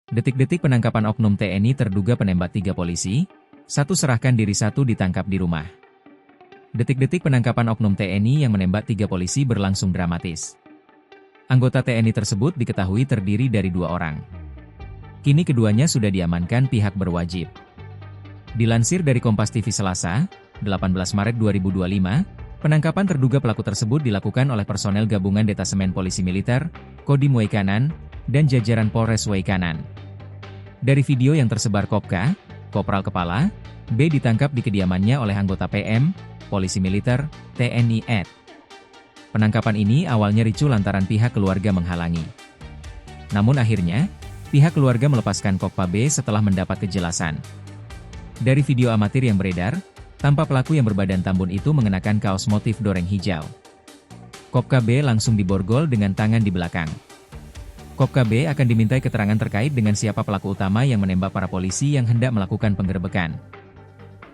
Detik-detik penangkapan oknum TNI terduga penembak 3 polisi, 1 serahkan diri 1 ditangkap di rumah. Detik-detik penangkapan oknum TNI yang menembak 3 polisi berlangsung dramatis. Anggota TNI tersebut diketahui terdiri dari 2 orang. Kini keduanya sudah diamankan pihak berwajib. Dilansir dari Kompas TV Selasa, 18 Maret 2025, penangkapan terduga pelaku tersebut dilakukan oleh personel gabungan Detasemen Polisi Militer, Kodim Waikanan, dan jajaran Polres Waikanan. Dari video yang tersebar Kopka, Kopral Kepala, B ditangkap di kediamannya oleh anggota PM, Polisi Militer, TNI ed. Penangkapan ini awalnya ricuh lantaran pihak keluarga menghalangi. Namun akhirnya, pihak keluarga melepaskan Kopka B setelah mendapat kejelasan. Dari video amatir yang beredar, tampak pelaku yang berbadan tambun itu mengenakan kaos motif doreng hijau. Kopka B langsung diborgol dengan tangan di belakang. Kopka B akan dimintai keterangan terkait dengan siapa pelaku utama yang menembak para polisi yang hendak melakukan penggerebekan.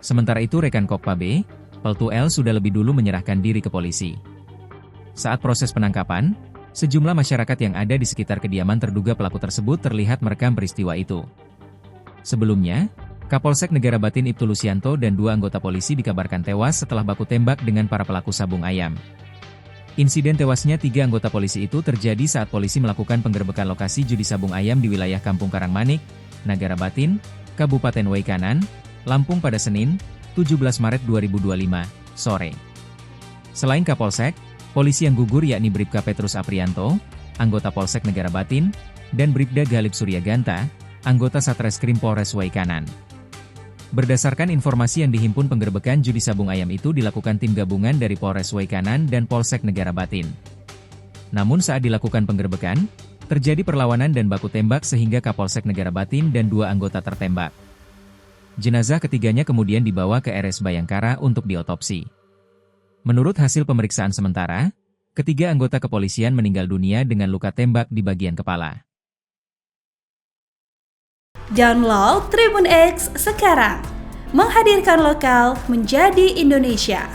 Sementara itu rekan Kopka B, Peltu L sudah lebih dulu menyerahkan diri ke polisi. Saat proses penangkapan, sejumlah masyarakat yang ada di sekitar kediaman terduga pelaku tersebut terlihat merekam peristiwa itu. Sebelumnya, Kapolsek Negara Batin Ibtu Lusianto dan 2 anggota polisi dikabarkan tewas setelah baku tembak dengan para pelaku sabung ayam. Insiden tewasnya 3 anggota polisi itu terjadi saat polisi melakukan penggerebekan lokasi judi sabung ayam di wilayah Kampung Karangmanik, Nagara Batin, Kabupaten Waikanan, Lampung pada Senin, 17 Maret 2025, sore. Selain Kapolsek, polisi yang gugur yakni Bribka Petrus Aprianto, anggota Polsek Negara Batin, dan Bribda Galib Suryaganta, anggota Satreskrim Polres Waikanan. Berdasarkan informasi yang dihimpun, penggerebekan judi sabung ayam itu dilakukan tim gabungan dari Polres Waikanan dan Polsek Negara Batin. Namun saat dilakukan penggerebekan, terjadi perlawanan dan baku tembak sehingga Kapolsek Negara Batin dan 2 anggota tertembak. Jenazah ketiganya kemudian dibawa ke RS Bayangkara untuk diotopsi. Menurut hasil pemeriksaan sementara, ketiga anggota kepolisian meninggal dunia dengan luka tembak di bagian kepala. Download Tribun X sekarang, menghadirkan lokal menjadi Indonesia.